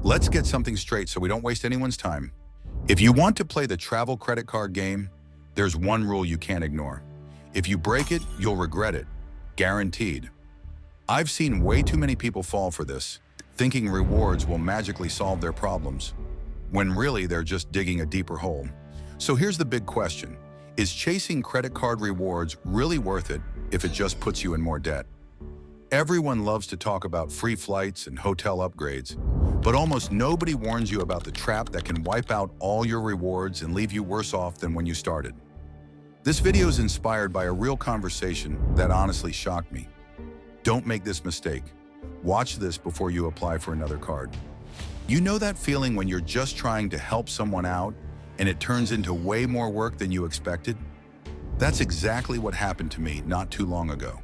Let's get something straight so we don't waste anyone's time. If you want to play the travel credit card game, there's one rule you can't ignore. If you break it, you'll regret it. Guaranteed. I've seen way too many people fall for this, thinking rewards will magically solve their problems, when really they're just digging a deeper hole. So here's the big question. Is chasing credit card rewards really worth it if it just puts you in more debt? Everyone loves to talk about free flights and hotel upgrades, but almost nobody warns you about the trap that can wipe out all your rewards and leave you worse off than when you started. This video is inspired by a real conversation that honestly shocked me. Don't make this mistake. Watch this before you apply for another card. You know that feeling when you're just trying to help someone out and it turns into way more work than you expected? That's exactly what happened to me not too long ago.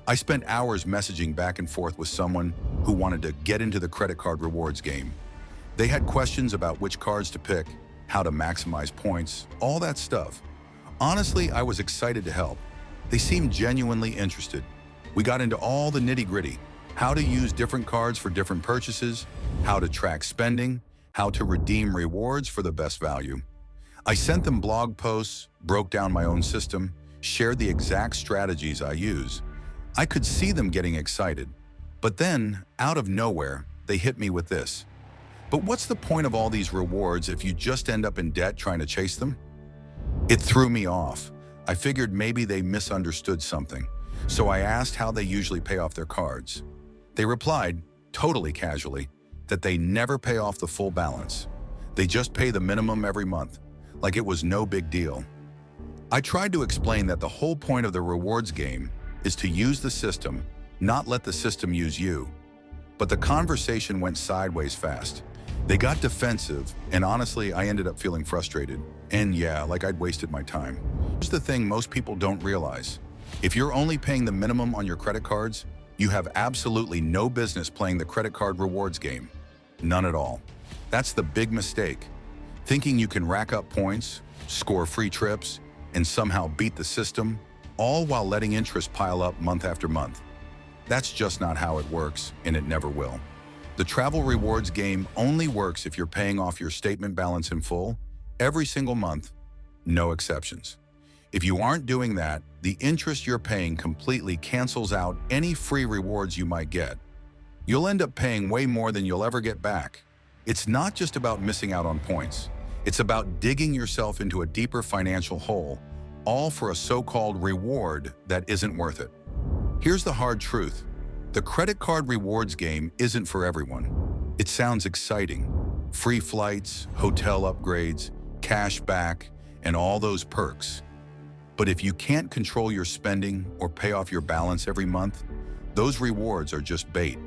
I spent hours messaging back and forth with someone who wanted to get into the credit card rewards game. They had questions about which cards to pick, how to maximize points, all that stuff. Honestly, I was excited to help. They seemed genuinely interested. We got into all the nitty-gritty, how to use different cards for different purchases, how to track spending, how to redeem rewards for the best value. I sent them blog posts, broke down my own system, shared the exact strategies I use. I could see them getting excited. But then, out of nowhere, they hit me with this. But what's the point of all these rewards if you just end up in debt trying to chase them? It threw me off. I figured maybe they misunderstood something. So I asked how they usually pay off their cards. They replied, totally casually, that they never pay off the full balance. They just pay the minimum every month, like it was no big deal. I tried to explain that the whole point of the rewards game is to use the system, not let the system use you. But the conversation went sideways fast. They got defensive, and honestly, I ended up feeling frustrated. And yeah, like I'd wasted my time. Here's the thing most people don't realize. If you're only paying the minimum on your credit cards, you have absolutely no business playing the credit card rewards game. None at all. That's the big mistake. Thinking you can rack up points, score free trips, and somehow beat the system, all while letting interest pile up month after month. That's just not how it works, and it never will. The travel rewards game only works if you're paying off your statement balance in full, every single month, no exceptions. If you aren't doing that, the interest you're paying completely cancels out any free rewards you might get. You'll end up paying way more than you'll ever get back. It's not just about missing out on points. It's about digging yourself into a deeper financial hole, all for a so-called reward that isn't worth it. Here's the hard truth. The credit card rewards game isn't for everyone. It sounds exciting. Free flights, hotel upgrades, cash back, and all those perks. But if you can't control your spending or pay off your balance every month, those rewards are just bait.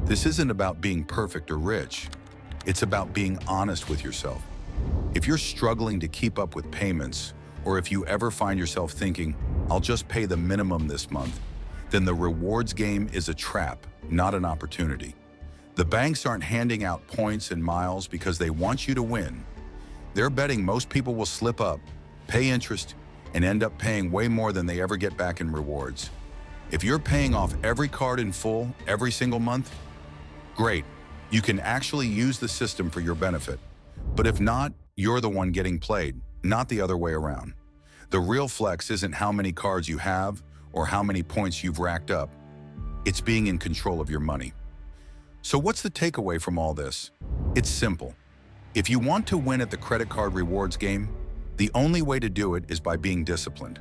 This isn't about being perfect or rich. It's about being honest with yourself. If you're struggling to keep up with payments, or if you ever find yourself thinking, I'll just pay the minimum this month, then the rewards game is a trap, not an opportunity. The banks aren't handing out points and miles because they want you to win. They're betting most people will slip up, pay interest, and end up paying way more than they ever get back in rewards. If you're paying off every card in full every single month, great. You can actually use the system for your benefit. But if not, you're the one getting played, not the other way around. The real flex isn't how many cards you have or how many points you've racked up. It's being in control of your money. So what's the takeaway from all this? It's simple. If you want to win at the credit card rewards game, the only way to do it is by being disciplined.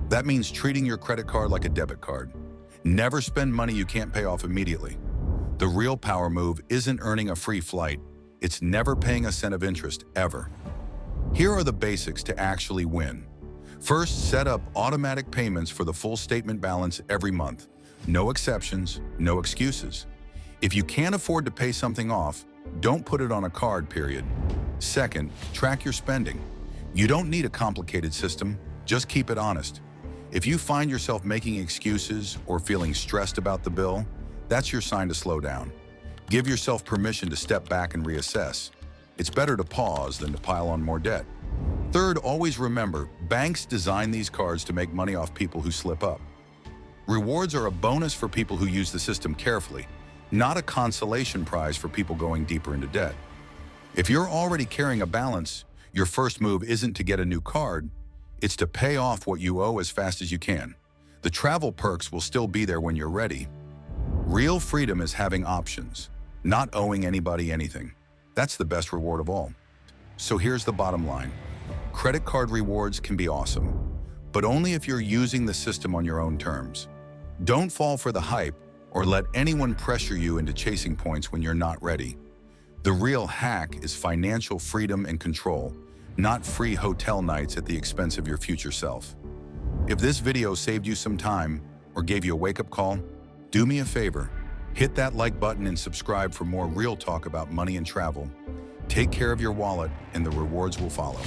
That means treating your credit card like a debit card. Never spend money you can't pay off immediately. The real power move isn't earning a free flight. It's never paying a cent of interest, ever. Here are the basics to actually win. First, set up automatic payments for the full statement balance every month. No exceptions, no excuses. If you can't afford to pay something off, don't put it on a card, period. Second, track your spending. You don't need a complicated system, just keep it honest. If you find yourself making excuses or feeling stressed about the bill, that's your sign to slow down. Give yourself permission to step back and reassess. It's better to pause than to pile on more debt. Third, always remember, banks design these cards to make money off people who slip up. Rewards are a bonus for people who use the system carefully, not a consolation prize for people going deeper into debt. If you're already carrying a balance, your first move isn't to get a new card, it's to pay off what you owe as fast as you can. The travel perks will still be there when you're ready. Real freedom is having options, not owing anybody anything. That's the best reward of all. So here's the bottom line. Credit card rewards can be awesome, but only if you're using the system on your own terms. Don't fall for the hype or let anyone pressure you into chasing points when you're not ready. The real hack is financial freedom and control, not free hotel nights at the expense of your future self. If this video saved you some time or gave you a wake-up call, do me a favor, hit that like button and subscribe for more real talk about money and travel. Take care of your wallet and the rewards will follow.